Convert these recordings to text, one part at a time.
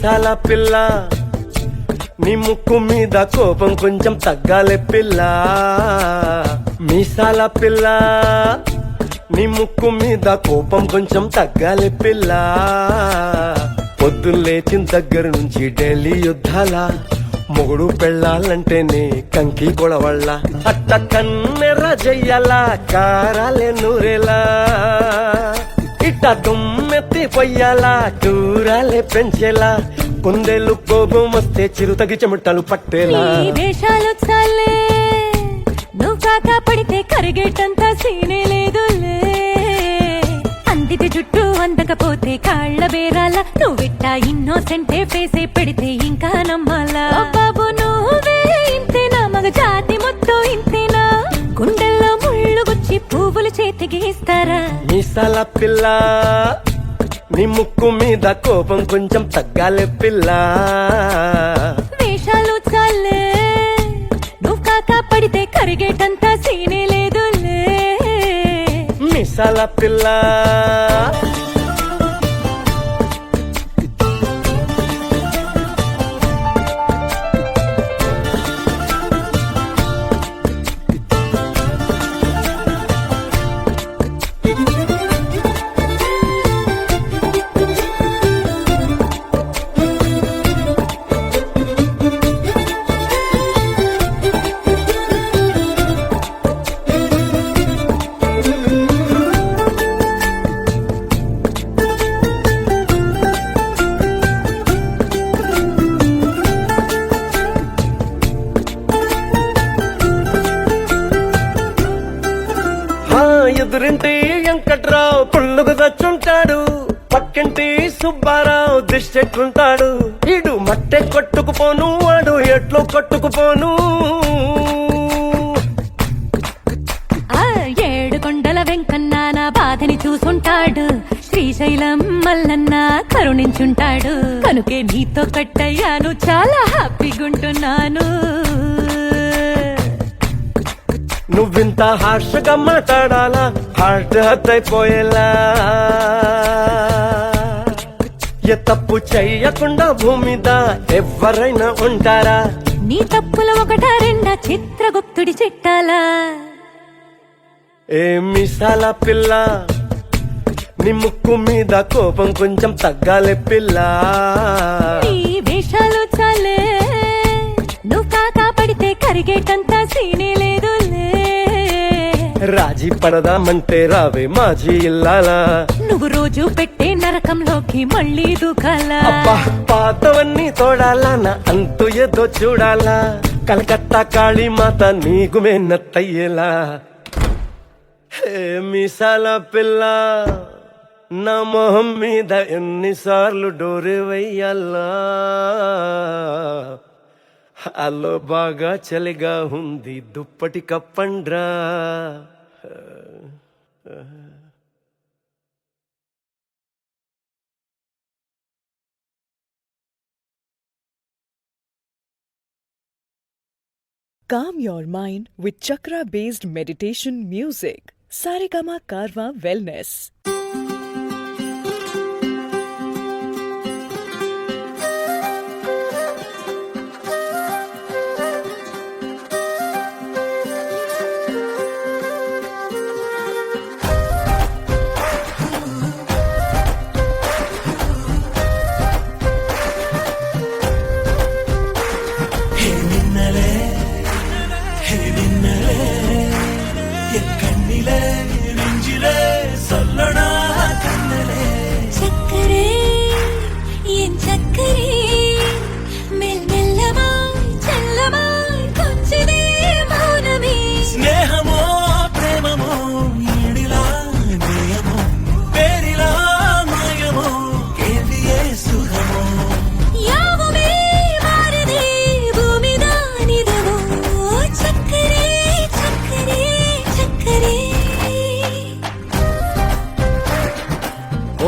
మీసాల పిల్ల నీ ముక్కు మీద కోపం కొంచెం తగ్గాలే పిల్ల. మీసాల పిల్ల నీ ముక్కు మీద కోపం కొంచెం తగ్గాలే పిల్ల. పొద్దున్న లేచిన దగ్గర నుంచి ఢిల్లీ యుద్ధాల మొగుడు పెళ్ళాలంటేనే కంకి కొడవళ్ళ. అట్ట కన్నెర్ర చెయ్యాలా కారాలే నూరేలా, ఇట్ట దుమ్మెత్తి పొయ్యాలా కూరాలే పెంచేలా. కొందేళ్ళు కోపం వస్తే చిరుతగి చెమటలు పట్టేలా. వేషాలు చాలే నువ్వు కాక పడితే కరిగేటంత సీనే లేదులే. అందితే జుట్టు అందకపోతే కాళ్ళ బేరాల నువ్విట్టా ఇన్నోసెంటే ఫేసే పెడితే ఇంకా నమ్మాలా. బాబు నువ్వే ఇంతేనా మగ జాతి మొత్తం ఇంతేనా, గుండెల్లో ముళ్ళు గుచ్చి పువ్వులు చేతికి ఇస్తారా. మీసాల పిల్ల నీ ముక్కు మీద కోపం కొంచెం తగ్గాలే పిల్ల. వేషాలు చాలే నువ్వు కాక పడితే కరిగేటంత సీనే లేదులే. మీసాల పిల్ల ఎదురింటి వెంకట్రావు పుల్లుకు దచ్చుంటాడు, పక్కింటి సుబ్బారావు దిష్టెట్లుంటాడు. ఈడు మట్టె కొట్టుకుపోను వాడు ఎట్లో కొట్టుకుపోను. ఏడు కొండల వెంకన్న నా బాధని చూసుంటాడు, శ్రీశైలం మల్లన్న కరుణించుంటాడు. కనుకే నీతో కట్టయ్యాను చాలా హ్యాపీగుంటున్నాను. నువ్వింత హార్షగా మాట్లాడాలా హార్ట్ హర్ట్ అయిపోయేలా. ఏ తప్పు చెయ్యకుండా భూమిద ఎవరైనా ఉంటారా. నీ తప్పుల ఒకటా రెండా చిత్రగుప్తుడి చిట్టాలా. ఏ మీసాల పిల్ల నీ ముక్కు మీద కోపం కొంచెం తగ్గాలే పిల్ల. నీ వేషాలు చాలే నువ్వు కాక పడితే కరిగేటంత సీనే లేదులే. రాజీ పడదామంటే రావే మాజీ ఇల్లాలా. నువ్వు రోజు పెట్టే నరకంలోకి మళ్ళీ దూకాలా. అబ్బా పాతవన్నీ తోడాలా నా అంతు ఏదో చూడాలా. కలకత్తా కాళీమాత నీకు మెన్నత్తయ్యేలా. హే మీసాల పిల్ల నా మొహం మీద ఎన్నిసార్లు డోరే వెయ్యాలా. అల్లో బాగా చలిగా ఉంది దుప్పటి కప్పండ్రా. Calm your mind with chakra-based meditation music. Saregama Karwa Wellness.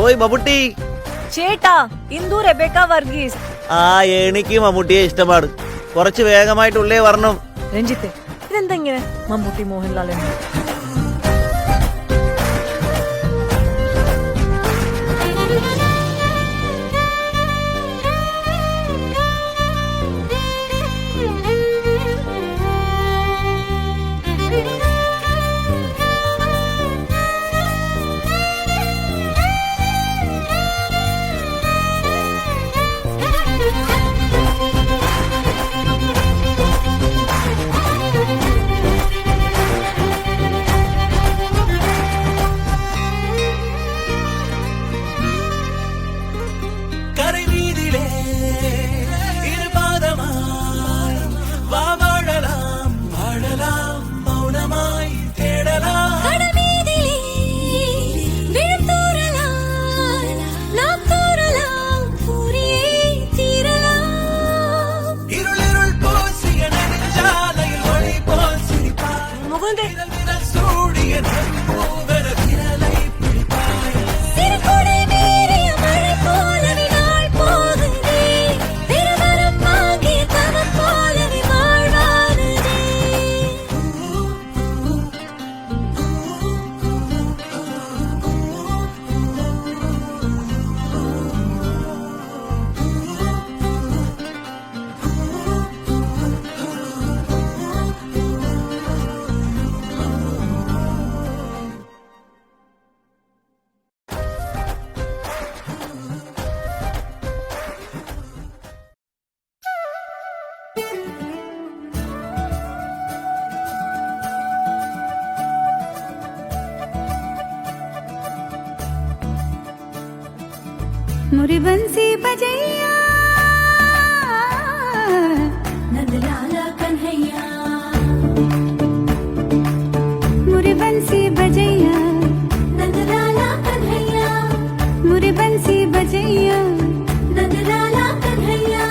ഓയ് മമ്മൂട്ടി ചേട്ടാ ഇന്ദു റെബേക്ക വർഗീസ്. എനിക്ക് മമ്മൂട്ടിയെ ഇഷ്ടമാണ്. കുറച്ച് വേഗമായിട്ടുള്ളേ വരണം. രഞ്ജിത്തെ ഇതെന്താ ഇങ്ങനെ മമ്മൂട്ടി മോഹൻലാൽ എന്ന്? मुरी बंसी बजैया नंदलाला कन्हैया मुरी बंसी बजैया नंदलाला कन्हैया मुरी बंसी बजैया नंदलाला कन्हैया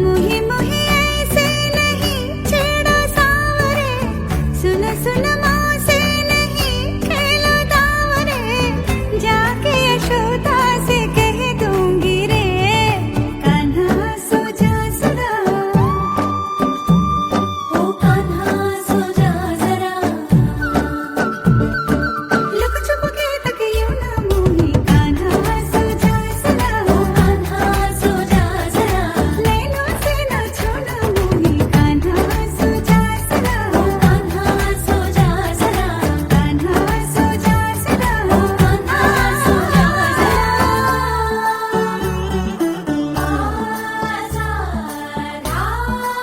मुही मुही ऐसे नहीं छेड़ो सावरे सुन सुन से नहीं खेलो दावरे जाके यशोदा से कह दूंगी रे कान्हा सो जा सदा ओ कान्हा सो जा जरा लुक छुप के तक यूं ना मोही कान्हा सो जा सदा ओ कान्हा सो जा जरा नैनों से न छूना मोही कान्हा सो जा सदा ओ कान्हा सो जा जरा कान्हा सो जा सदा ओ कान्हा सो जा जरा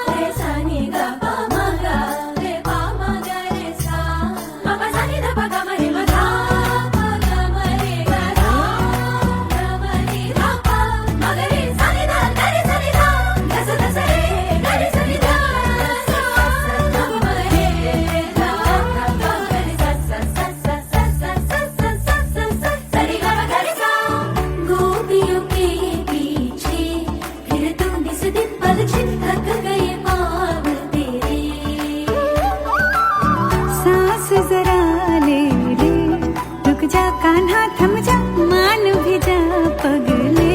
रे सा नि ग प म ग रे प म ग रे सा म प सा नि ध प ग म रे म ध प ग म रे ग ध ग म रे ध प म ग रे सा नि ध ग रे सा नि ध ग स ध स रे ग रे सा नि ध स ग म रे ध प ग रे सा स स स स स स स स स स रे ग म ग रे सा गोपियों के पीछे फिर तू निस दिन पल छिन थक गए पाँव तेरे सांस जरा ले ले रुक जा कान्हा थम जा मान भी जा पगले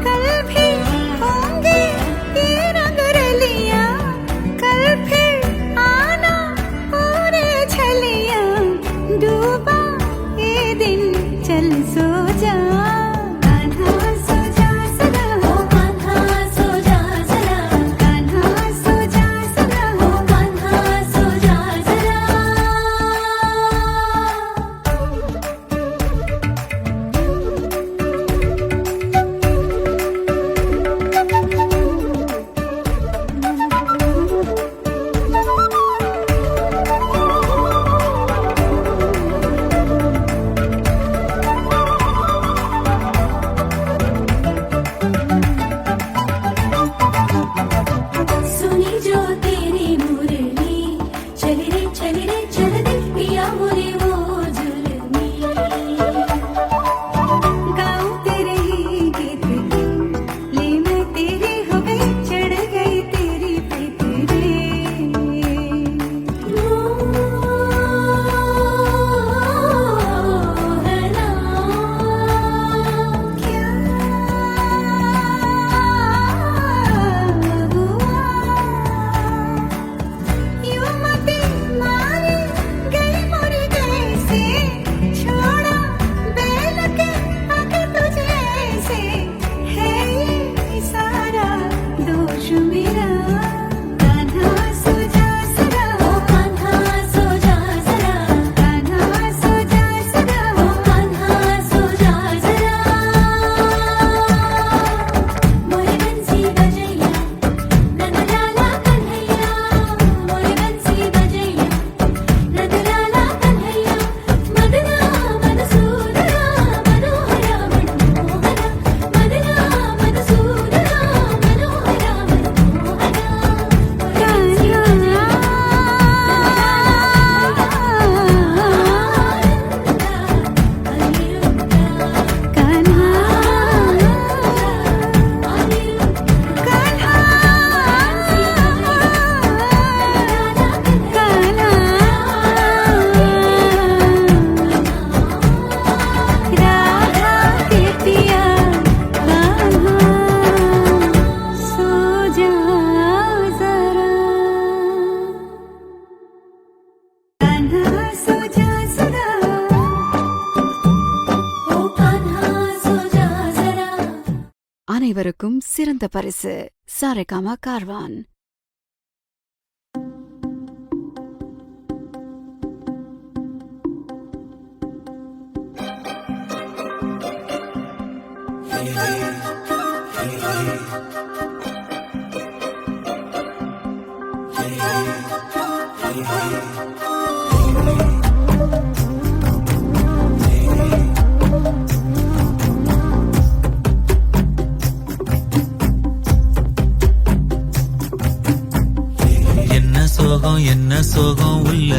कल भी होंगे ये रंग रलिया कल फिर आना पूरे छलिया डूबा ये दिन चल सो जा कान्हा सो जा सदा ओ कान्हा सो जा जरा कान्हा सो जा सदा ओ कान्हा सो जा जरा सुनी जो तेरी मुरली चली रे चल दे पिया मुरे वो जुलमी गाऊं तेरे ही गीत ले मैं तेरी हो गई चढ़ गई तेरी प्रीत रे मोहना क्या हुआ यूं मती मारी गई मोरी जैसे छोड़ा बैल के आगे तुझे ऐसे है ये सारा दोष मेरा कान्हा सो जा सदा ओ कान्हा सो जा जरा कान्हा सो जा सदा ओ कान्हा सो जा जरा मोरे बंसी बजैया नंदलाला कन्हैया मोरे बंसी बजैया नंदलाला कन्हैया मदना मधुसूदना मनोहरा मनमोहना मदना मधुसूदना मनोहरा मनमोहना कान्हा राधा के पिया कान्हा सो जा जरा कान्हा सो जा सदा ओ कान्हा सो जा जरा அனைவருக்கும் சிறந்த பரிசு சாரேகாமா கார்வான். என்ன சோகம் உள்ள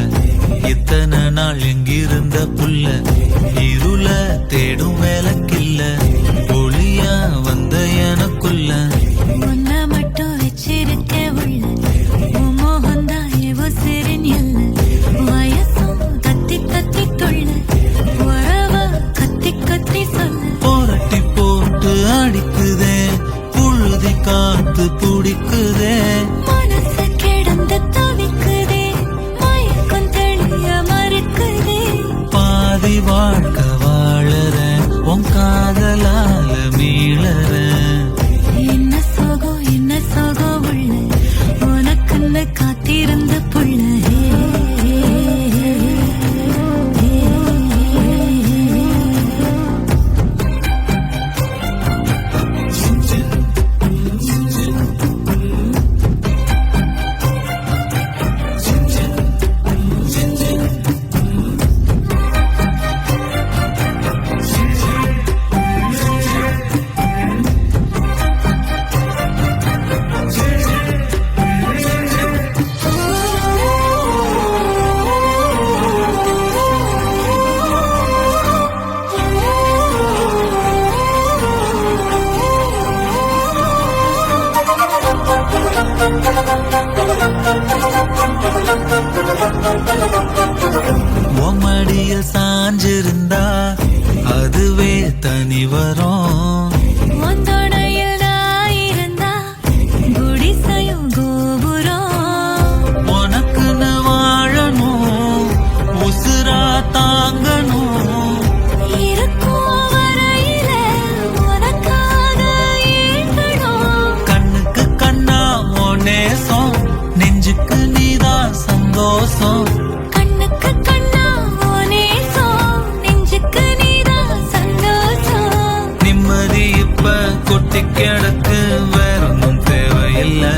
இத்தனை நாள் எங்கிருந்த புள்ள இருள தேடும் வேலைக்கில்ல ஒளியா வந்த எனக்குள்ள உன்ன மட்டும் வச்சிருக்க உள்ள உன் மோகந்தான் எவோ சிறின் எல்ல வயசும் கத்தி கத்தி தொள்ள உறவ கத்தி கத்தி சொல்ல போரட்டி போட்டு அடிக்குதே புழுதி காத்து பிடிக்குதே மனசு கிடந்து தவிக்குதே மயக்கம் தெளிய மறுக்குதே பாதி வாழ்க்கை வாழறேன் உன் காதலால மீளறேன் என்ன சோகம் உள்ள உனக்குன்னு காத்திருந்த புள்ள மடியில் சாஞ்சிருந்தா அதுவே தனி வரும் ஒந்தோடையில் நான் இருந்தா குடிசையும் கோபுரம் உனக்குன்னு வாழணும் உசுரா தாங்கணும் இருக்கும் வரையில உனக்காக ஏங்கணும் கண்ணுக்கு கண்ணா ஓ நேசம் நெஞ்சுக்கு நீதான் சந்தோஷம் கண்ணுக்கு கண்ணா நேசம் நெஞ்சுக்கு நீதான் சந்தோஷம் நிம்மதி இப்ப கொட்டி கிடக்கு வேறொன்னும் தேவையில்லை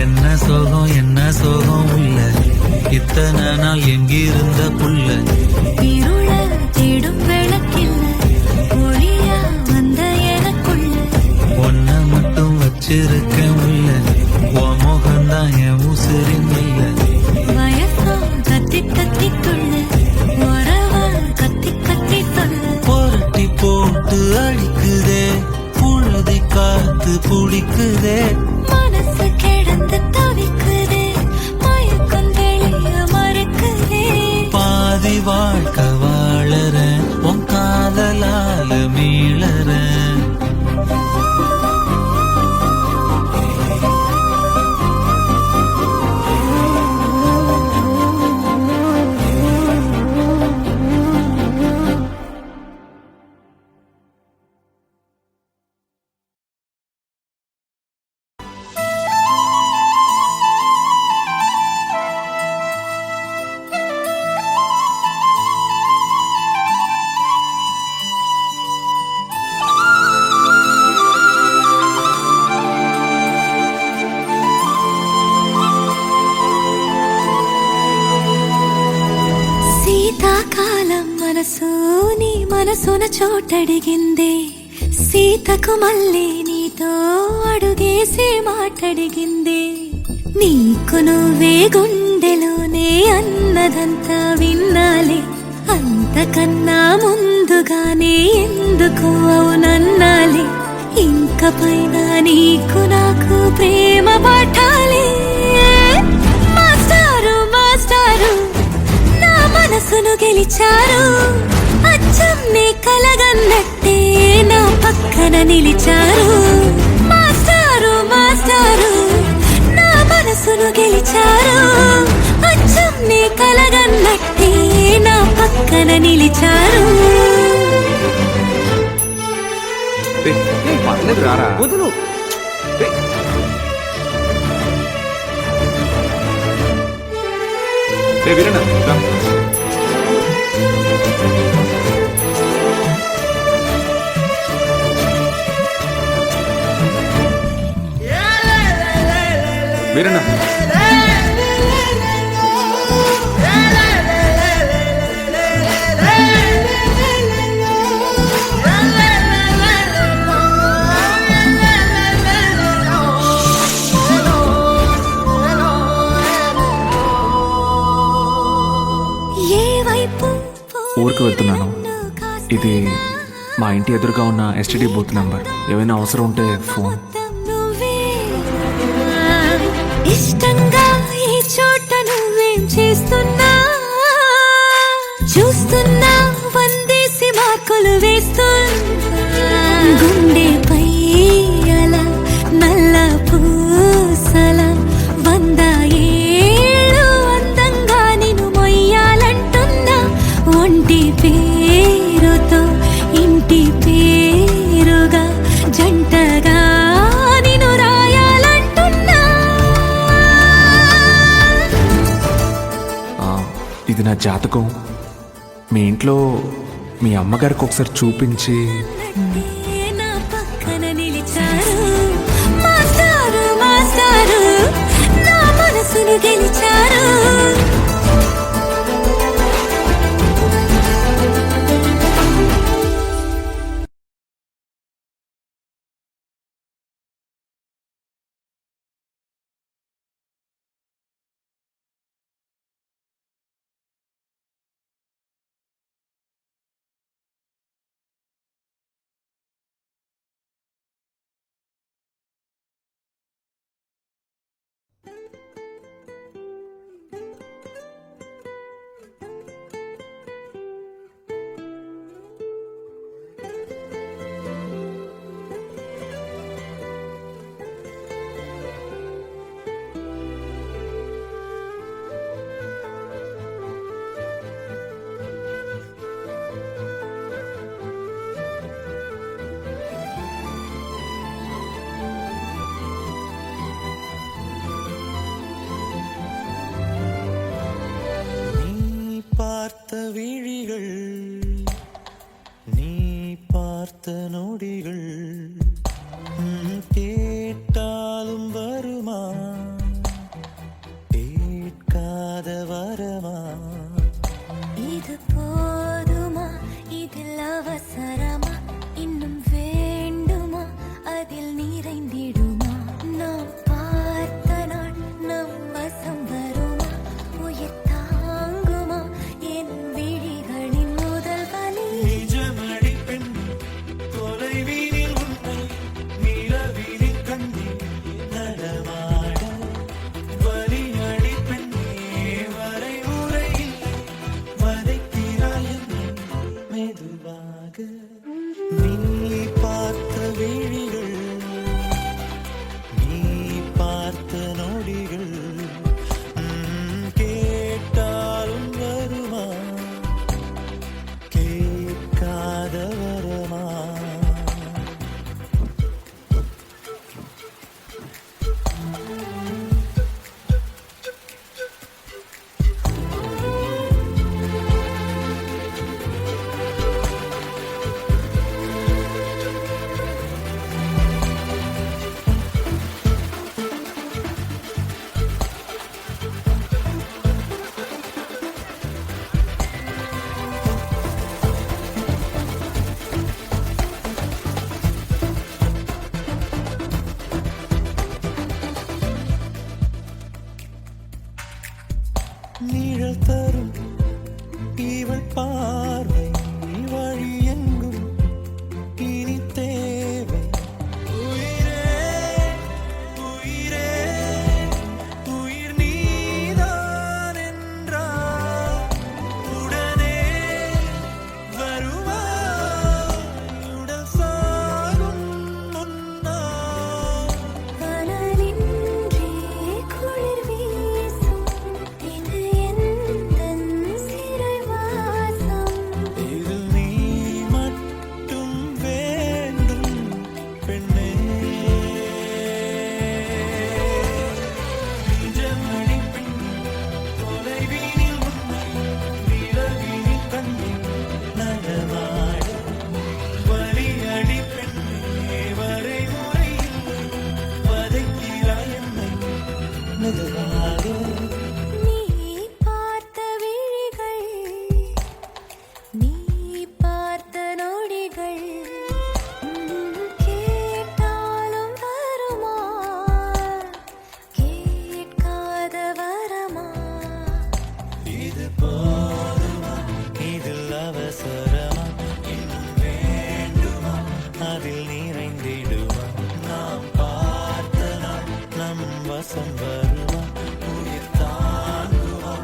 என்ன சோகம் உள்ள இத்தனை நாள் எங்கிருந்த புள்ள இருள தேடும் விளக்கில்ல ஒளியா வந்த எனக்குள்ள ஒன்ன மட்டும் வச்சிருக்க உள்ள உன் முகம்தான் என் உசிரின் இல்ல வயசோ கத்தி கத்தி துள்ள உறவ கத்தி கத்தி சொல்ல புரட்டி போட்டு அடிக்குதே புழுதி காத்து பிடிக்குதே மனசு கிடந்து தவிக்குதே மயக்கம் தெளிய மறுக்குதே பாதி வாழ்க்கை வாழறேன் உன் காதலால மீளறேன் శీతాకాలం మనసు నీ మనసున చోటడిగిందే సీతకు మళ్ళీ నీతో అడుగేసి మాటడిగిందే నీకు నువ్వే గుండెలోనే అన్నదంతా విన్నాలే అంతకన్నా ముందుగానే ఎందుకు అవునన్నాలే ఇంక పైన నీకు నాకు ప్రేమ పాఠాలే మాస్టారు మాస్టారు నా మనసును గెలిచారు అచ్చం నీ కలగన్నట్టే నా పక్కన నిలిచారు మాస్టారు మాస్టారు నా మనసును గెలిచారు అచ్చం నీ కలగన్నట్టే నా పక్కన నిలిచారు వదులు వీరన్న ఊరికి వెళ్తున్నాను. ఇది మా ఇంటి ఎదురుగా ఉన్న ఎస్టీడీ బూత్ నెంబర్. ఏమైనా అవసరం ఉంటే ఫోన్. ఇష్టంగా ఈ చోట నువ్వేం చేస్తున్నా చూస్తున్నా వందేసి మార్కులు వేస్తున్నా గుండెపై అలా నల్ల పూసల 100 ఏళ్ళు అందంగా నిన్ను మొయ్యాలంటున్నా ఒంటి పేరుతో ఇంటి పేరుగా జంటగా నిన్ను రాయాలంటున్నా. ఇది నా జాతకం. మీ ఇంట్లో మీ అమ్మగారికి ఒకసారి చూపించి. నా పక్కన నిలిచారు మాస్టారు మాస్టారు నా మనసును గెలిచారు. பார்த்த விழிகள் நீ பார்த்த நொடிகள் கேட்டாலும் வருமா கேட்காத வரமா இது போதுமா இதில் அவசரமா இன்னும் வேண்டுமா அதில் நிறைந்திடுமா நாம் பார்த்த நாள் நம் வசம் வருமா உயிர் தாங்குமா என் விழிகளின் முதல் வலி நிஜமடி பெண் தொலைவீனில் உன்னை நிலவீனில் கண்ணீர் நடமாட வலியடி பெண்ணே வரைமுறையில் வதைக்கிறாய் என்னை மெதுவாக நீ பார்த்த விழிகள் மாசம் வருவா உயிர் தாங்குவா.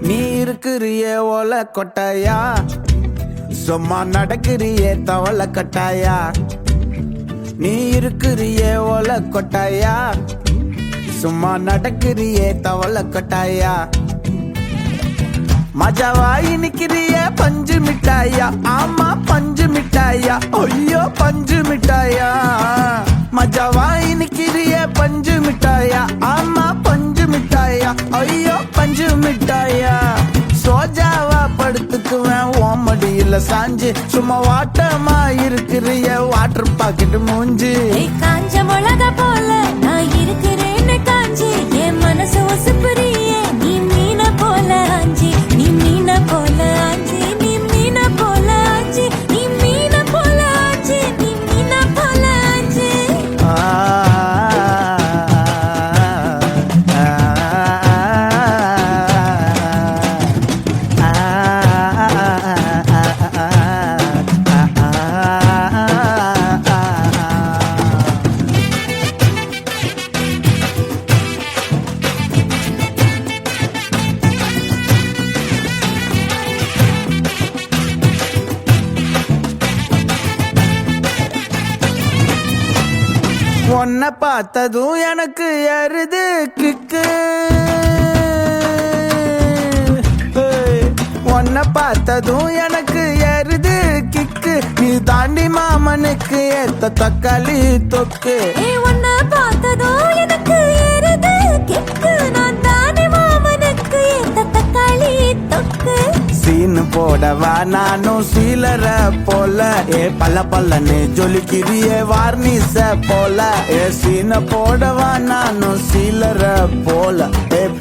நீ இருக்கிறிய ஓல கொட்டாயா, சும்மா நடக்கிறிய தவள கட்டாயா. நீ இருக்கிறிய ஓல கொட்டாயா, சும்மா நடக்கிறிய தவள கட்டாயா. மஜாவாயி நிக்கிறிய பஞ்சு மிட்டாயா, ஆமா பஞ்சு மிட்டாயா, ஐயோ பஞ்சு மிட்டாயா. மஜாவாயி நிக்கிறிய பஞ்சு மிட்டாயா, ஆமா பஞ்சு மிட்டாயா, ஐயோ பஞ்சு மிட்டாயா. சோஜாவா படுத்துக்குவேன் ஓமடியில சாஞ்சு, சும்மா வாட்டமா இருக்கிறிய வாட்டர் பாக்கெட் மூஞ்சி. காஞ்ச மிளகா போல நான் இருக்கிறேன்னு காஞ்சி, என் மனசு ஒசுப்புறியே நீ மீன போல ஆஞ்சி, நீ மீன போல ஆஞ்சி, நீ மீன போல ஆஞ்சி, நீ மீன போல ஆஞ்சி, நீ மீன போல ஆஞ்சி. உன்னை பார்த்ததும் எனக்கு ஏறுது கிக்கு, உன்னை பார்த்ததும் எனக்கு ஏறுது கிக்கு. நீ தாண்டி மாமனுக்கு ஏத்த தக்காளி தொக்கு. உன்னை பார்த்ததோ எனக்கு ஏறுது கிக்கு, நான் தானே மாமனுக்கு ஏத்த தக்காளி தொக்கு. சீனு போடவா நானும் சீலர போல, பல்ல பல்லன்னு ஜொலிக்கிறிய வார்னிச போல. சீன போடவா நானும் சீலர போல,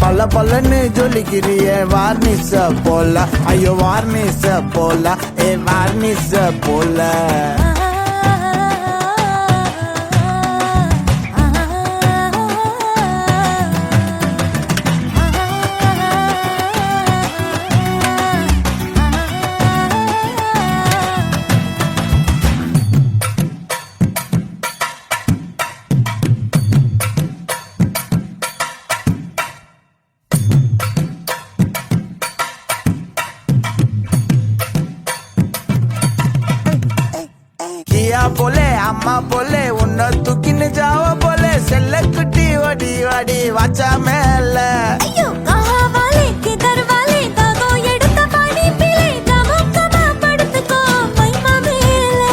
பல்ல பல்லன்னு ஜொலிக்கிறிய வார்னிச போல. ஐயோ வார்னிச போல, வார்னிச போல. கியா போலே அம்மா போலே உன்னை தூக்கின்னு ஜாவ போலே, செல்ல குட்டி ஓடி வாடி வாச்சா மேல. ஐயோ காவாலே கிதர்வாலே தாகோ எடுத்த பாடி பிளே, கமக்கமா படுத்துக்கோ மைமா மேலே.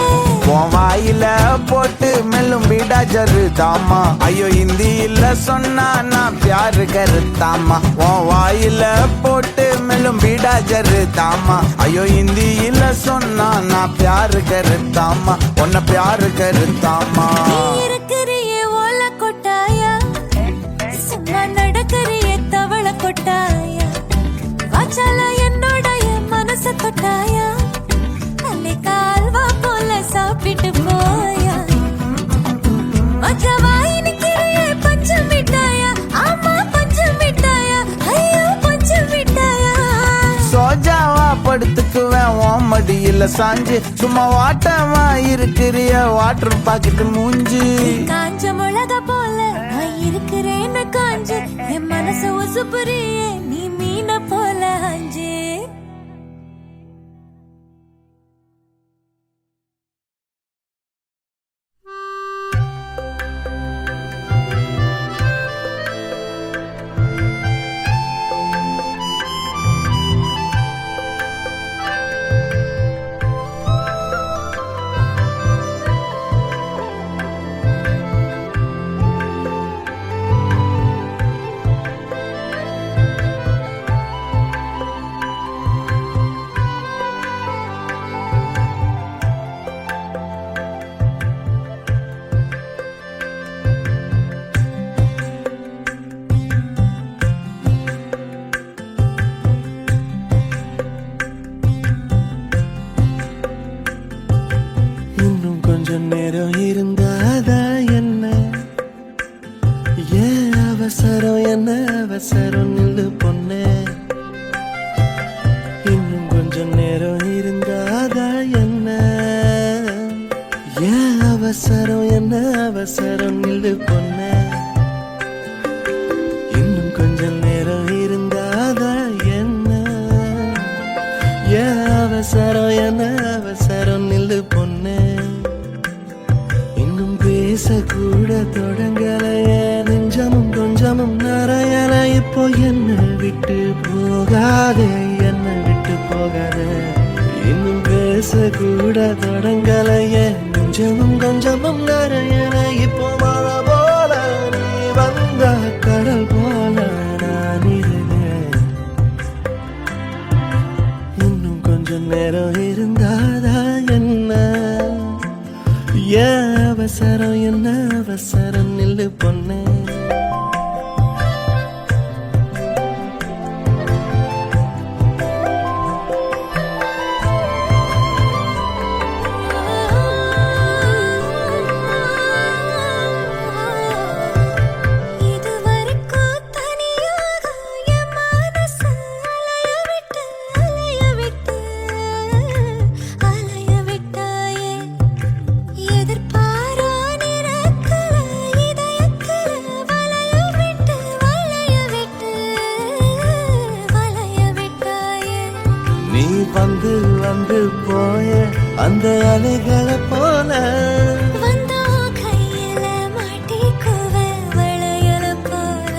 உன் வாயில போட்டு மெல்லும் பீடா ஜரு தாமா, ஐயோ ஹிந்தியில சொன்னா நான் பியாரு கருத்தாமா. உன் வாயில போட்டு மெல்லும் பீடா ஜரு தாமா, ஐயோ ஹிந்தியில சொன்னா நான் பியாரு கருத்தாமா, உன்னை பியாரு கருத்தாமா. நீ இருக்கிறியே ஓல கொட்டாயா, சும்மா நடக்கிறியே தவள கொட்டாயா. வாச்சால என்னோடைய மனச கொட்டாயா, நல்ல கால்வா போல சாப்பிட்டு போயா. மஜாவாய் நிக்கிறியே பஞ்சு மிட்டாயா, ஆமா பஞ்சு மிட்டாயா, ஐயோ பஞ்சு மிட்டாயா. சோஜாவா படுத்துக்குவேன் ஓமடியில சாஞ்சு, சும்மா வாட்டமா இருக்கிறிய வாட்டர் பாக்கெட் மூஞ்சி. காஞ்ச மிளகா போல நான் இருக்கிறேன்னு காஞ்சு, என் மனசு ஒசுப்புறியே நீ மீன போல ஆஞ்சு. நேரம் இருந்தாதா என்ன ஏன் அவசரம் என்ன அவசரம் நில்லு பொண்ணே இன்னும் கொஞ்சம் நேரம் இருந்தாதா என்ன ஏன் அவசரம் என்ன அவசரம் நில்லு பொண்ணே இன்னும் கொஞ்சம் நேரம் இருந்தாதா என்ன ஏன் அவசரம் என்ன அவசரம் நில்லு பொண்ணே இன்னும் பேசக்கூட தொடங்கலையே நெஞ்சமும் கொஞ்சமும் நிறையல இப்போ என்ன விட்டு போகாதே என்ன விட்டு போகாதே இன்னும் பேசக்கூட தொடங்கலையே நெஞ்சமும் கொஞ்சமும் நிறையல இப்போ மழை போல நீ வந்த கடல் போல நான் இருந்தேன் இன்னும் கொஞ்சம் நேரம் இருந்தாதா என்ன ஏன் அவசரம் என்ன அவசரம் நில்லு பொண்ணே இதுவரைக்கும் தனியாக என் மனசு அலைய விட்டாயே எதிர்பாரா நிறக்கல இதயக்கல வளைய விட்டாயே நீ வந்து வந்து போய அந்த அலைகளை போல வந்தா கையில மாட்டிக்குவ வளையல போல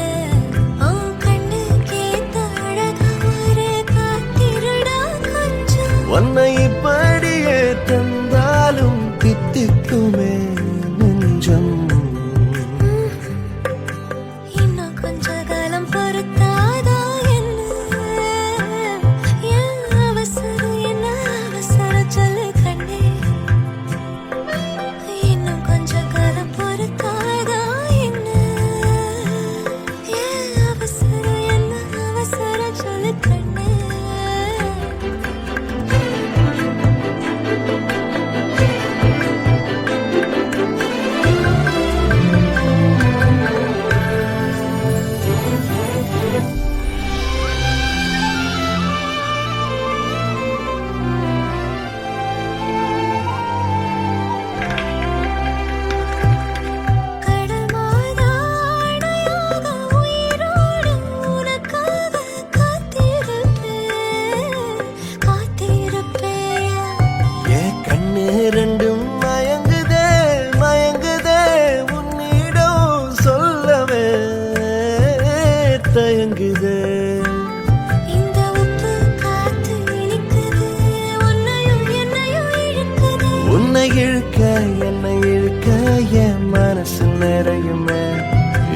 உன் கண்ணுக்கு ஏத்த அழகா ஒரு காத்திருடா கொஞ்சம் உன்னை இப்படியே தந்தாலும் தித்திக்குமே நெஞ்சம் இன்னும் கொஞ்ச காலம் பொறுத்தாதா என்ன ஏன் அவசரம் என்ன அவசரம் சொல்லு கண்ணே இன்னும் கொஞ்ச காலம் பொறுத்தாதா என்ன ஏன் அவசரம் என்ன அவசரம் சொல்லு கண்ணே கடல் மாதா அணையாக உயிரோடு உனக்காக காத்திருப்பேயா என் கண்ணு ரெண்டும் மயங்குதே மயங்குதே உன்னிடம் சொல்லவே தயங்குதே இந்த உப்பு காத்து இனிக்குது உன்னையும் என்னையும் இழுக்குது உன்னை இழுக்க என்னை இழுக்க என் மனசு நிறையுமே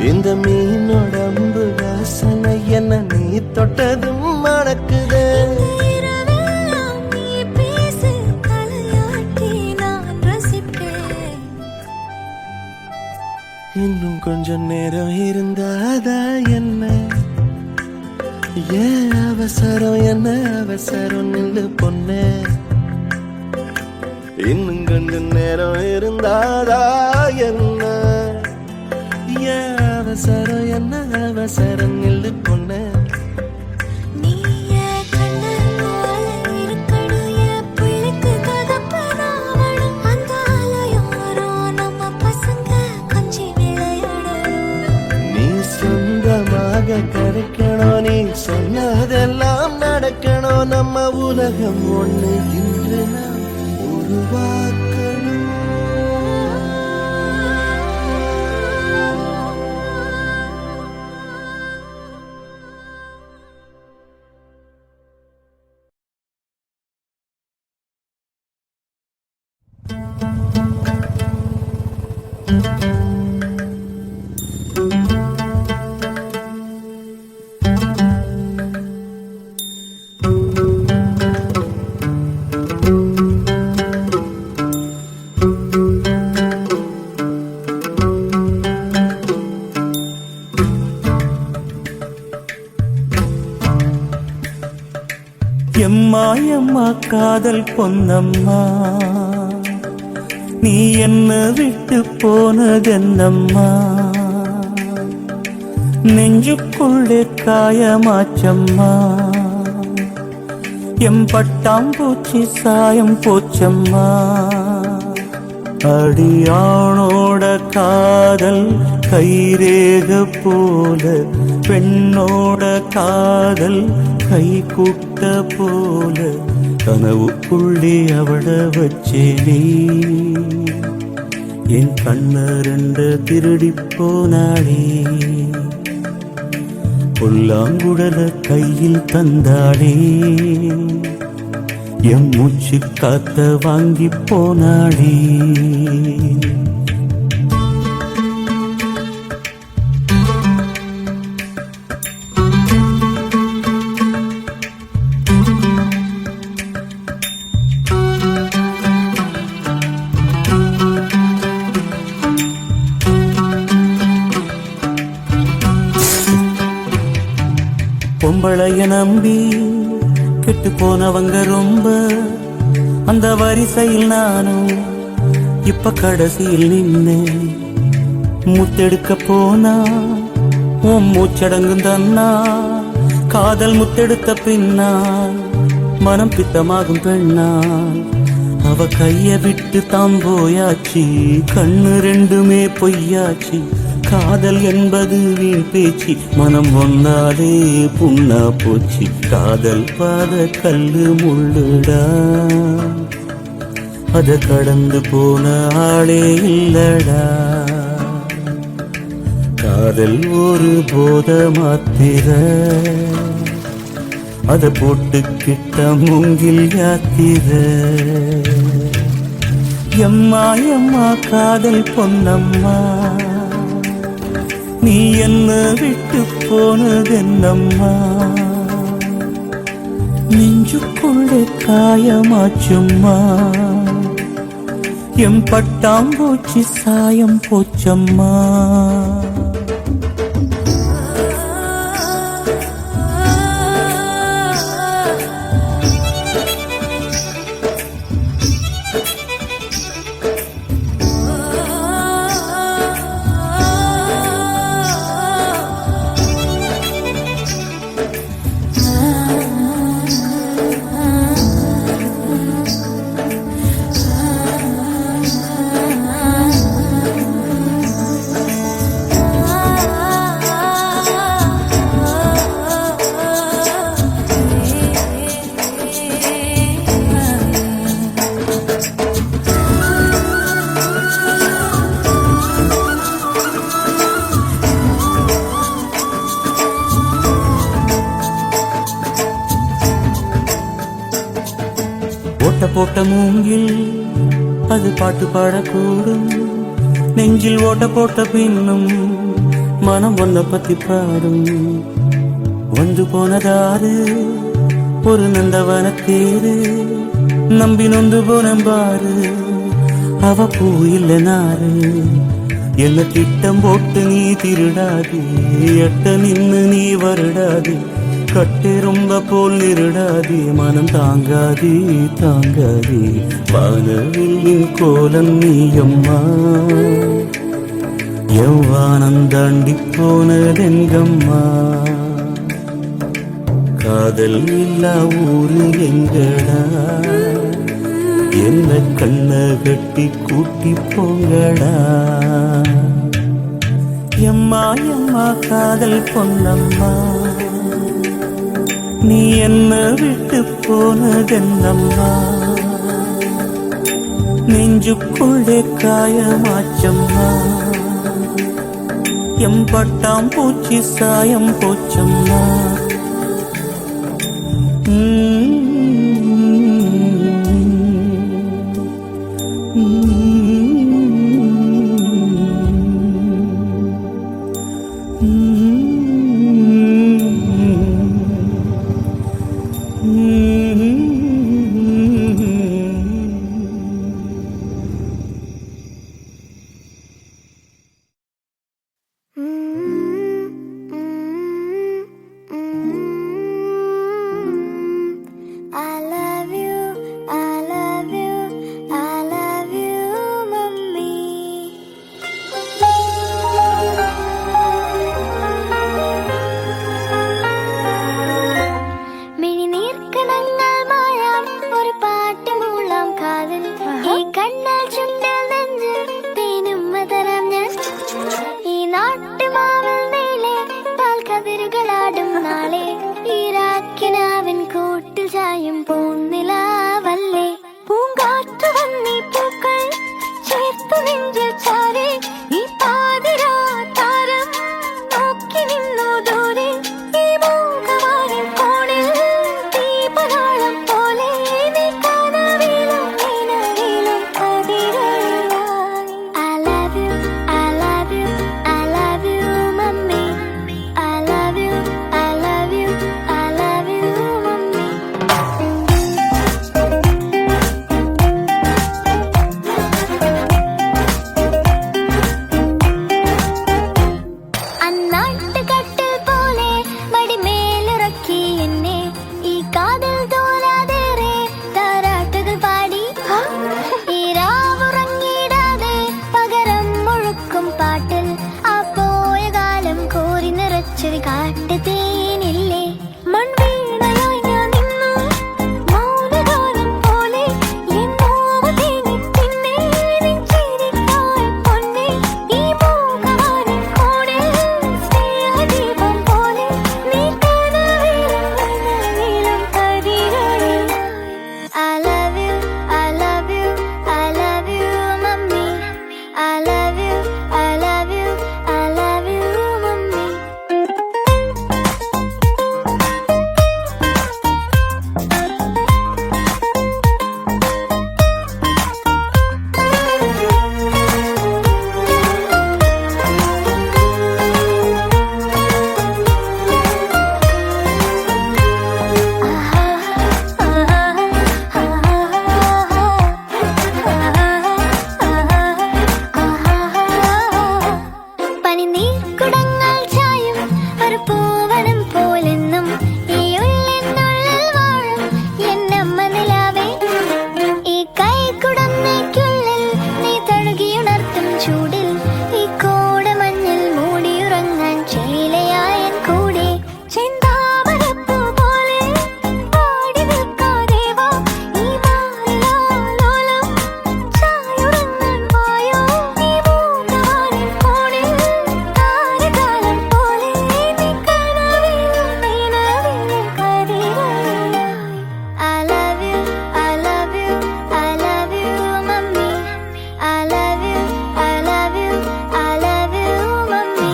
இந்த மீனோடம்பு வாசனை என்ன நீ தொட்டதும் மணக்குதே இரவெல்லாம் நீ பேசு தலையாட்டி நான் ரசிப்பேன் இன்னும் கொஞ்சம் நேரம் இருந்தாதா என்ன ஏன் அவசரம் என்ன அவசரம் நில்லு பொண்ணே இன்னும் கொஞ்சம் நேரம் இருந்தாதா என்ன ஏன் அவசரம் என்ன அவசரம் நில்லு பொண்ணே நீ என் கண்ணு போல இருக்கணும் என் பிள்ளைக்கு தகப்பனாவணும் அந்த அலையோரம் நம்ம பசங்க கொஞ்சி விளையாடணும் நீ சொந்தமாக கிடைக்கணும் நீ சொன்னதெல்லாம் நடக்கணும் நம்ம உலகம் ஒண்ணு இன்று நாம் உருவாக்கணும் எம்மா எம்மா காதல் பொன்னம்மா நீ என்ன விட்டு போனதென்னம்மா நெஞ்சுக்குள்ளே காயமாச்சம்மா எம்பட்டாம்பூச்சி சாயம் போச்சம்மா அடியானோட காதல் கைரேக போல பெண்ணோட காதல் கை கூட்ட போல கனவுக்குள்ளே அவட வச்சேனே என் கண்ணரண்ட திருடி போனாளே புல்லாங்குழல கையில் தந்தாளே எம் மூச்சு காத்த வாங்கி போனாளே பொம்பளைய நம்பி கெட்டு போனவங்க ரொம்ப அந்த வரிசையில் நானும் இப்ப கடைசியில் நின்னு முத்தெடுக்க போனா உன் மூச்சடங்கும் தன்னா காதல் முத்தெடுத்த பின்னால் மனம் பித்தமாகும் பெண்ணால் அவ கைய விட்டு தாம் போயாச்சு கண்ணு ரெண்டுமே பொய்யாச்சு காதல் என்பது வீண் பேச்சு மனம் ஒன்னாலே புண்ணா போச்சு காதல் பாத கல்லு முள்ளுடா அத கடந்து போன ஆளே இல்லடா காதல் ஒரு போத மாத்திர அத போட்டுக்கிட்ட மூங்கில் யாத்திர எம்மா எம்மா காதல் பொன்னம்மா நீ என்ன விட்டு போனதென்னம்மா நெஞ்சுக்குள்ளே காயமாச்சும்மா எம் பட்டாம்பூச்சி சாயம் போச்சம்மா ஓட்ட போட்ட மூங்கில் அது பாட்டு பாடக்கூடும் நெஞ்சில் ஓட்ட போட்ட பின்னும் மனம் ஒன்ன பத்தி பாடும் வந்து போனதாரு ஒரு நந்தவன தேரு நம்பி நொந்து போனம்பாரு அவ பூ இல்ல நாரு என்ன திட்டம் போட்டு நீ திருடாது எட்ட நின்னு நீ வருடாது கட்டு ரொம்ப போல் நிருடாதே மனம் தாங்காதே தாங்காதே வானவில்லின் கோலம் நீயம்மா எவ்வானம் தாண்டி போனதெங்கம்மா காதல் இல்லா ஊரு எங்கடா என்ன கண்ண கட்டி கூட்டி போங்கடா எம்மா எம்மா காதல் பொன்னம்மா நீ என்ன விட்டு போனதென்னம்மா நெஞ்சுக்குள்ளே காயமாச்சம்மா எம்பட்டாம்பூச்சி சாயம் போச்சம்மா കാറ്റൊരു കാട്ടുതേനില്ലേ മൺവീണയായി ഞാൻ നിന്നു മൗനഗാനം പോലെ എൻ നോവ് തേങ്ങി പിന്നെ നിൻ ചിരിക്കാൽ പൊന്നെ ഈ മൂകവാനിൻ കൂടെ സ്നേഹദീപം പോലെ നീ കനവിലും നനവിലും കരികളിൽ I love you, I love you, I love you, mummy. I love you, I love you, I love you, mummy. പനിനീർക്കുടങ്ങൾ ചായും ഒരു പൂവനം പോലെന്നും ഈ ഉള്ളിനുള്ളിൽ വാഴും എന്നമ്മ നിലാവേ ഈ കൈക്കുടന്നയ്ക്കുള്ളിൽ നീ തഴുകിയുണർത്തും ചൂടിൽ ഈ കോടമഞ്ഞിൽ മൂടിയുറങ്ങാൻ ചേലയായ കൂടെ ചെന്താമരപ്പൂ പോലെ പാടി നിൽക്കാതെ വാ ഈ മാറിലാലോലം ചായുറങ്ങാൻ വായോ ഈ മൂകവാനിൻ കോണിൽ താരകാലം പോലെ നീ കനവിലും നിലവിലും കരികളിലായി I love you, I love you, I love you, mummy. I love you, I love you, I love you, mummy.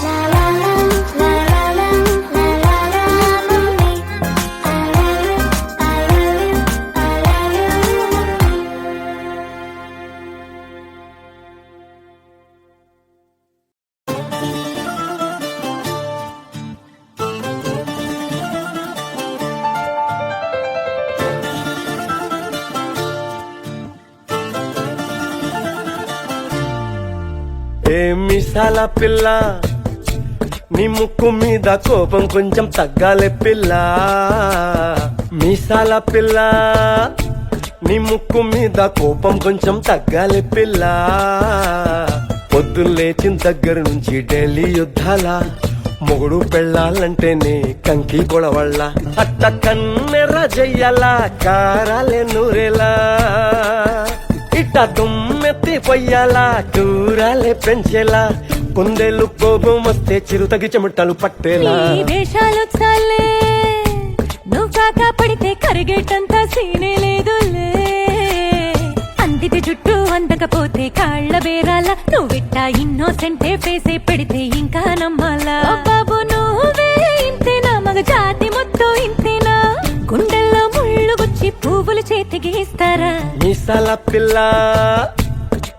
La la la, la la la, la la la, mummy. I love you, I love you, I love you, mummy. ఏ మిసాల పిల్ల నీ ముక్కు మీద కోపం కొంచెం తగ్గాలే పిల్ల మీసాల పిల్ల నీ ముక్కు మీద కోపం కొంచెం తగ్గాలే పిల్ల పొద్దున్న లేచిన దగ్గర నుంచి ఢిల్లీ యుద్ధాల మొగుడు పెళ్ళాలంటేనే కంకి గొడవళ్ళ అట్ట కన్నెర్ర జయ్యాల కారాలే నూరేలా ఇట్ట దుమ్మెత్తి పొయ్యాలా కూరాలే పెంచేలా కుందేలు కోపం వస్తే చిరుతగి చెమటలు పట్టేలా నీ వేషాలు చాలే నువ్వు కాక పడితే కరిగేటంత సీనే లేదులే అందితే జుట్టు అందకపోతే కాళ్ళ బేరాల నువ్విట్ట ఇన్నోసెంటే ఫేసే పెడితే ఇంకా నమ్మాలా బాబు నువ్వే ఇంతేనా మగ జాతి మొత్తం ఇంతేనా గుండెల్లో ముళ్ళు గుచ్చి పువ్వులు చేతికి ఇస్తారా మీసాల పిల్ల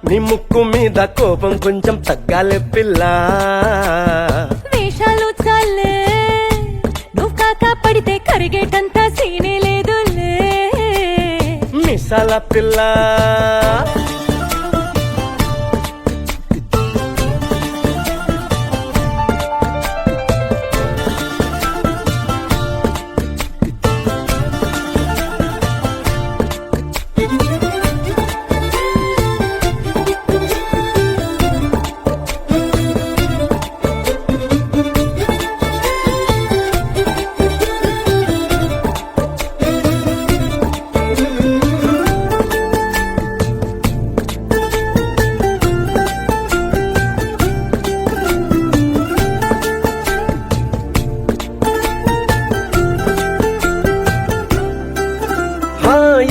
నీ ముక్కు మీద కోపం కొంచెం తగ్గాలే పిల్ల వేషాలు చాలే నువ్వు కాక పడితే కరిగేటంత సీనే లేదులే మీసాల పిల్ల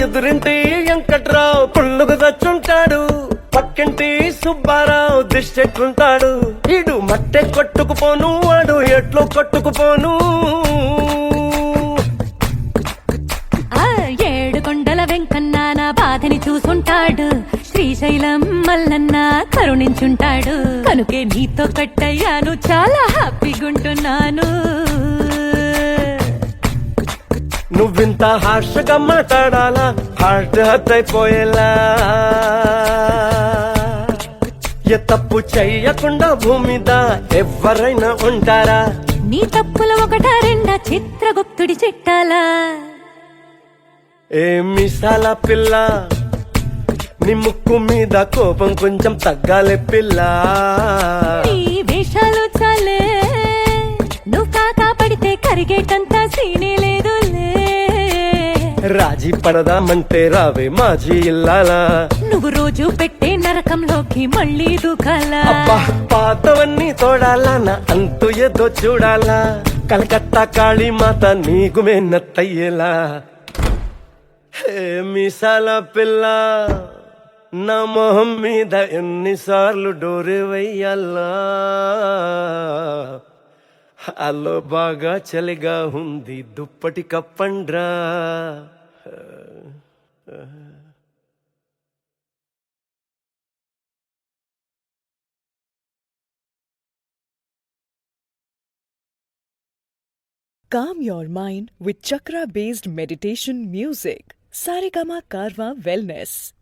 ఎదురింటి వెంకట్రావు పుల్లుకు తెచ్చుంటాడు పక్కింటి సుబ్బారావు దిష్టెట్టుంటాడు ఈడు మట్టె కొట్టుకుపోను వాడు ఎట్లో కొట్టుకుపోను ఆ ఏడు కొండల వెంకన్న నా బాధని చూసుంటాడు శ్రీశైలం మల్లన్న కరుణించుంటాడు కనుకే నీతో కట్టయ్యాను చాలా హ్యాపీగుంటున్నాను నువ్వింత హార్షగా మాట్లాడాలా హార్ట్ హర్ట్ అయిపోయేలా ఏ తప్పు చెయ్యకుండా భూమి మీద ఎవరైనా ఉంటారా నీ తప్పుల ఒకట రెండా చిత్రగుప్తుడి చిట్టాలా ఏ మిసాల పిల్ల నీ ముక్కు మీద కోపం కొంచెం తగ్గాలే పిల్ల నీ వేషాలు చాలే నువ్వు కాకా పడితే కరిగేటంత సీనే లేదులే రాజీ పడదామంటే రావే మాజీ ఇల్లాలా నువ్వు రోజు పెట్టే నరకంలోకి మళ్ళీ దూకాలా అబ్బా పాతవన్నీ తోడాలా నా అంతు ఏదో చూడాలా కలకత్తా కాళీమాత నీకు మెన్నత్తయ్యేలా హే మిసాల పిల్ల నా మొహం మీద ఎన్నిసార్లు డోరే వెయ్యాలా అల్లో బాగా చలిగా ఉంది దుప్పటి కప్పండ్రా Calm your mind with chakra based meditation music. Saregama Karwa Wellness.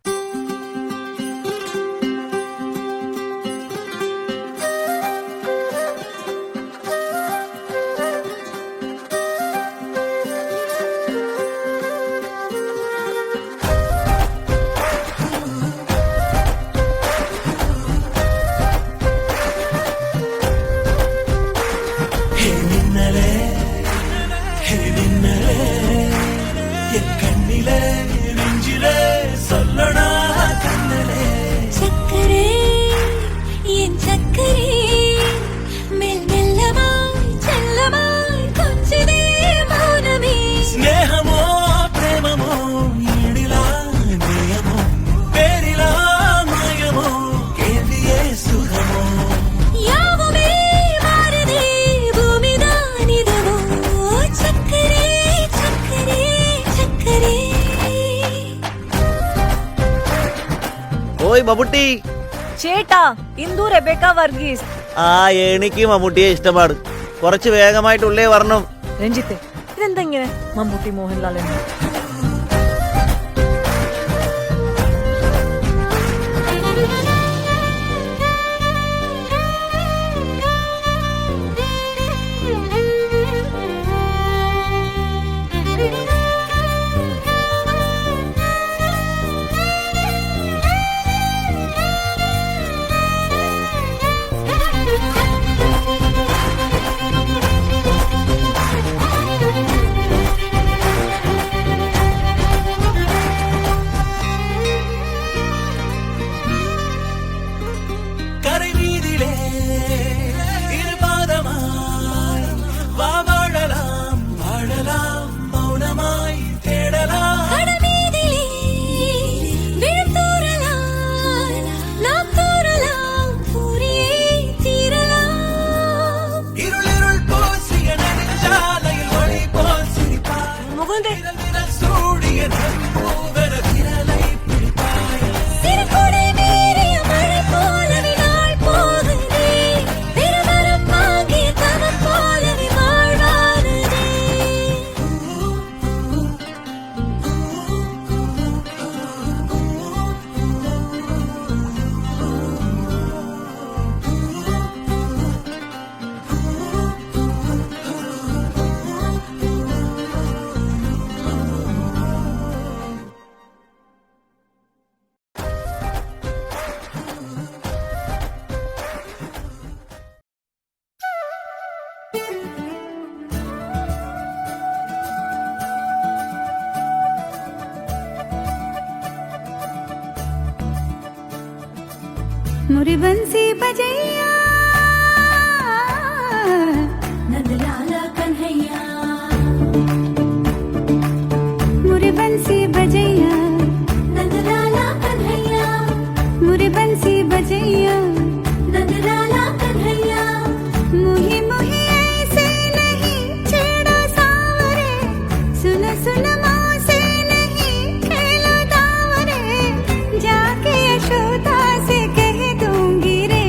சக்கரே என் சக்கரே மெல் மெல்லமாய் செல்லமாய் கொஞ்சதே மௌனமே స్నేహమో ప్రేమమో ఈడిలా నేయమో పేరిలా మాయమో కేంద్రియే సుఖమో யாவுமே மாறுதே பூமிதானிதவோ சக்கரே சக்கரே சக்கரே ഓയ് മമ്മൂട്ടി ചേട്ടാ ഇന്ദു റെബേക്ക വർഗീസ്. ആ എനിക്ക് മമ്മൂട്ടിയെ ഇഷ്ടമാണ്. കുറച്ച് വേഗമായിട്ടുള്ളേ വരണം. രഞ്ജിത്തെ ഇതെന്താ ഇങ്ങനെ മമ്മൂട്ടി മോഹൻലാൽ എന്ന് கரை மீதிலே இருபாதமாய் வா வாழலாம் வாழலாம் மௌனமாய் தேடலாம் கடமீதிலே விழுந்தூறலாம் நாம் தூறலாம் பூரியே தீரலாம் இருளிருள் போசிய நெடுஞ்சாலையில் ஒளி போல் சிரிப்பாய் മുകുന്ദേ விரல் சூடிய நம்பூவர விரலை பிடிப்பாய் சிறுகுடை மீறிய மழை போலவே நாள் போகுதே பெருமரம் வாங்கிய தவம் போலவே வாழ்வானதே मुरी बंसी बजैया नंदलाला कन्हैया मुरी बंसी बजैया नंदलाला कन्हैया मुरी बंसी बजैया नंदलाला कन्हैया मुही मुही ऐसे नहीं छेड़ो सावरे सुन सुन माँ से नहीं खेलो दावरे जाके यशोदा से कह दूंगी रे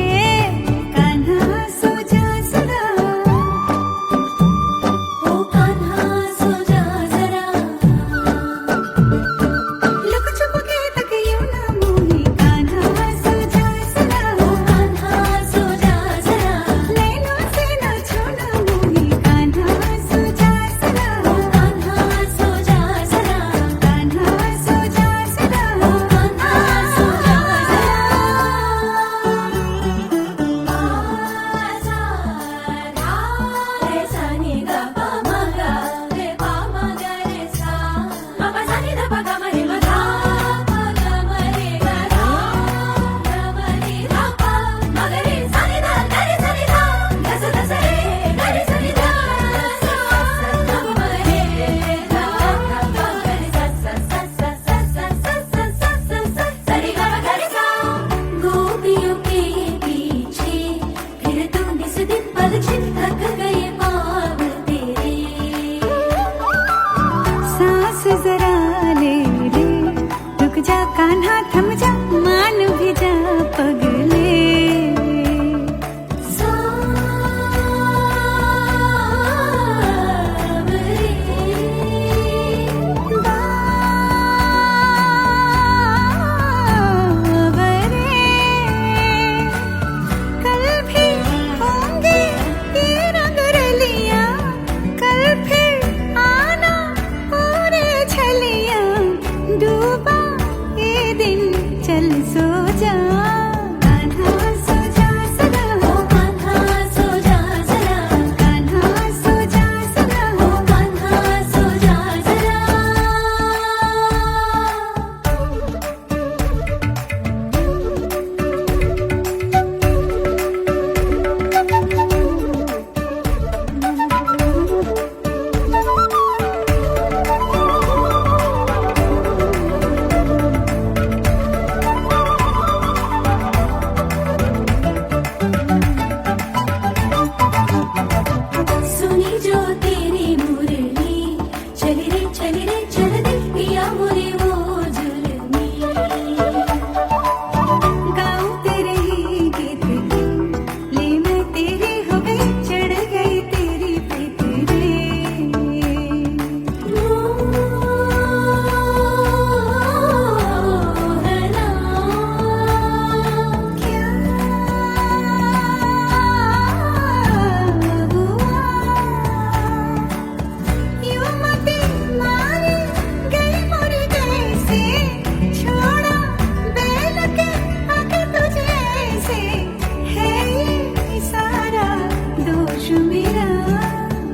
मेरा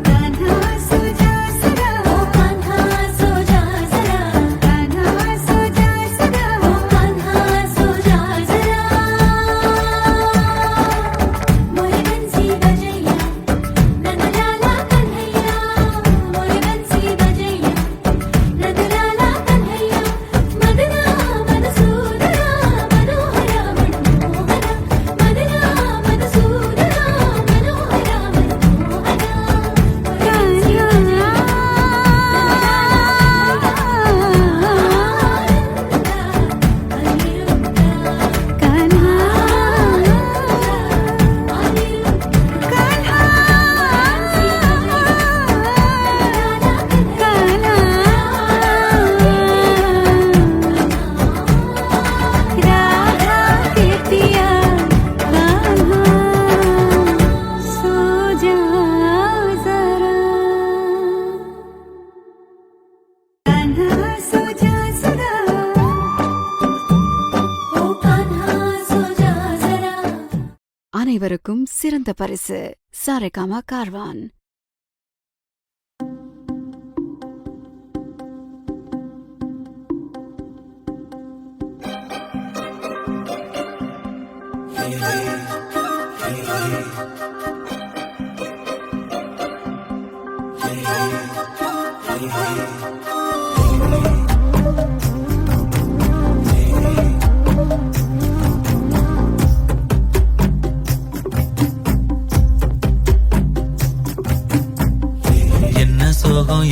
कान्हा सो जा सदा ओ कान्हा सो जा जरा कान्हा सो जा सदा ओ कान्हा सो जा जरा मोरे बंसी बजैया नंदलाला कन्हैया मोरे बंसी बजैया नंदलाला कन्हैया मदना मधुसूदना मनोहरा मनमोहना मदना मधुसूदना मनोहरा राधा के पिया कान्हा सो जा जरा कान्हा सो जा सदा ओ कान्हा सो जा जरा அனைவருக்கும் சிறந்த பரிசு சாரேகாமா கார்வான்.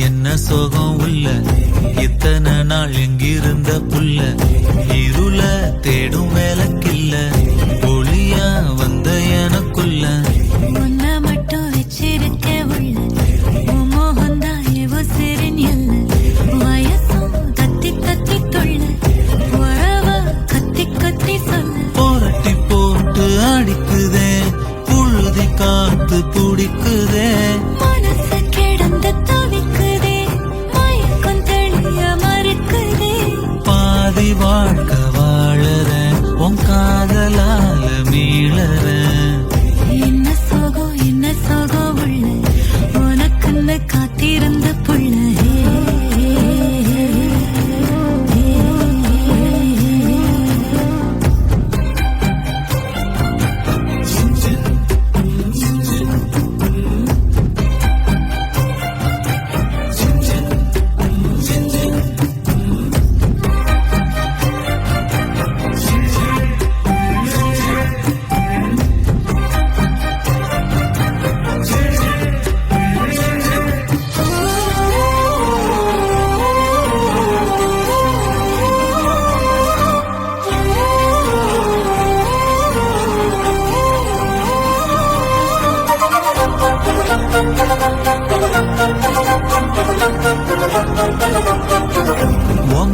என்ன சோகம் உள்ள இத்தனை நாள் எங்கிருந்த புள்ள இருள தேடும் வேலைக்கில்ல ஒளியா வந்த எனக்குள்ள உன்னை மட்டும் வச்சிருக்க உள்ள உன் மோகந்தான் எவோ சிறின் எல்ல வயசும் கத்தி கத்தி தொள்ள உறவ கத்தி கத்தி சொல்ல போரட்டி போட்டு அடிக்குதே புழுதி காத்து பிடிக்குதே மனசு கிடந்து தவிக்குதே மயக்கம் தெளிய மறுக்குதே பாதி வாழ்க்கை வாழறேன் உன் காதலால மீளறேன் என்ன சோகம் உள்ள உனக்குன்னு காத்திருந்த புள்ள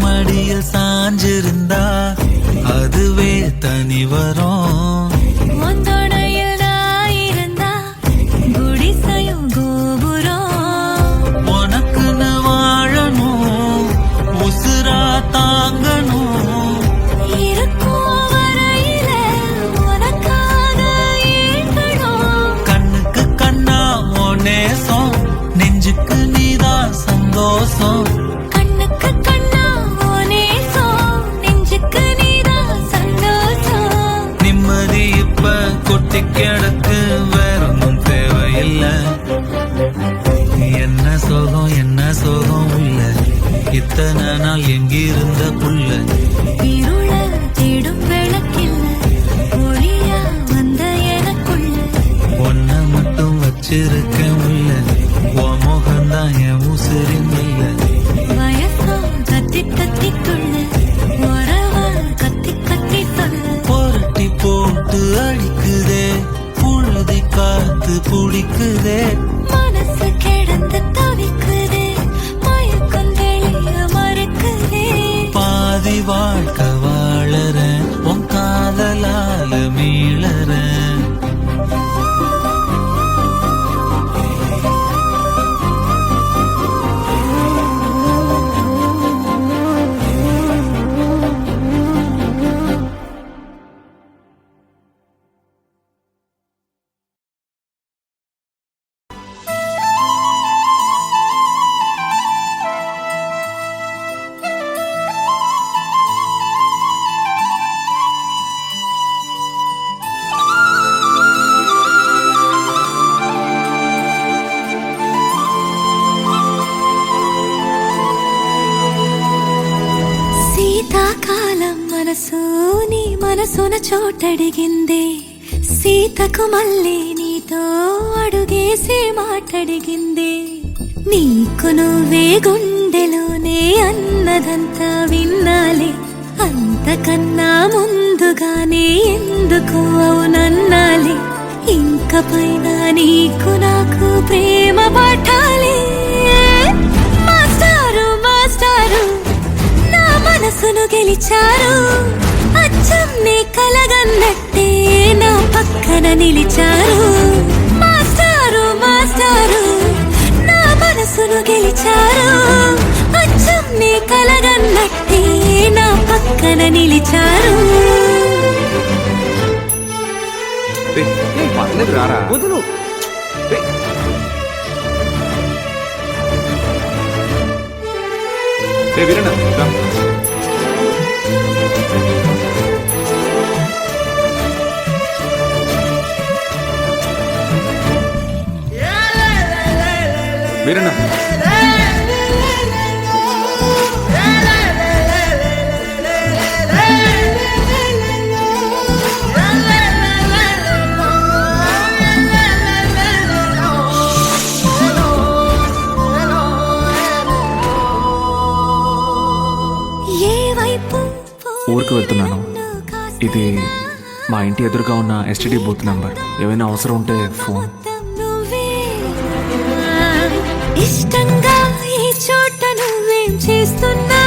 மடியில் சாஞ்சிருந்தா அதுவே தனி வரும் ஒந்தோணையில் நான் இருந்தா குடிசையும் கோபுரம் உனக்குன்னு வாழணும் உசுரா தாங்கணும் இருக்கும் வரையில உனக்காக ஏங்கணும் கண்ணுக்கு கண்ணா உன் நேசம் நெஞ்சுக்கு நீதான் சந்தோஷம் கண்ணுக்கு கண்ணா நேசம் நெஞ்சுக்கு நீதான் சந்தோஷம் நிம்மதி இப்ப கொட்டி கிடக்கு வேற ஒன்றும் தேவையில்லை என்ன சோகம் உள்ள இத்தனை நாள் எங்கிருந்த புள்ள இருள தேடும் விளக்கில்ல ஒளியா வந்த எனக்குள்ள ஒன்ன மட்டும் வச்சிருக்கேன் உள்ள உன் முகம்தான் என் உசிரின் இல்ல வயசும் கத்தி கத்தி துள்ள உறவ கத்தி கத்தி சொல்ல புரட்டி போட்டு அடிக்குதே புழுதி காத்து பிடிக்குதே மனசு கிடந்து தவிக்குதே மயக்கம் தெளிய மறுக்குதே பாதி வாழ்க்கை வாழறேன் உன் காதலால மீளறேன் మనసు నీ మనసున చోటడిగిందే సీతకు మళ్ళీ నీతో అడుగేసి మాటడిగిందే నీకు నువ్వే గుండెలోనే అన్నదంతా విన్నాలే అంతకన్నా ముందుగానే ఎందుకు అవునన్నాలే ఇంక పైన నీకు నాకు ప్రేమ పాఠాలే మాస్టారు మాస్టారు నా మనసును గెలిచారు అచ్చం నీ కలగన్నట్టే నా పక్కన నిలిచారు మాస్టారు మాస్టారు నా మనసును గెలిచారు అచ్చం నీ కలగన్నట్టే నా పక్కన నిలిచారు పర్లేదు రారా వదులు వీరన్న రా. వీరన్న ఏ వైపు ఊరికి వెళ్తున్నాను. ఇది మా ఇంటి ఎదురుగా ఉన్న ఎస్టీడీ బూత్ నంబర్. ఏమైనా అవసరం ఉంటే ఫోన్. నువ్వే ఇష్టంగా ఈ చోట నువ్వేం చేస్తున్నా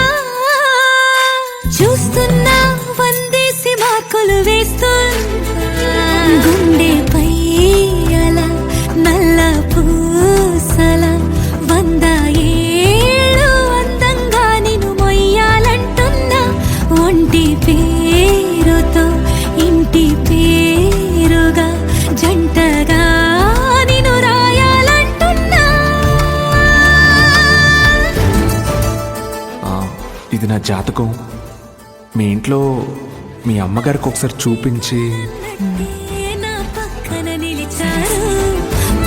చూస్తున్నా వందేసి మార్కులు వేస్తున్నా గుండెపై అలా నల్ల పూసల 100 ఏళ్ళు అందంగా నిన్ను మొయ్యాలంటున్నా ఒంటి పేరుతో ఇంటి పేరుగా జంటగా నిన్ను రాయాలంటున్నా ఇది నా జాతకం. మీ ఇంట్లో మీ అమ్మగారికి ఒకసారి చూపించి. నా పక్కన నిలిచారు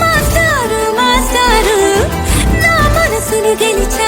మాస్టారు మాస్టారు నా మనసును గెలిచారు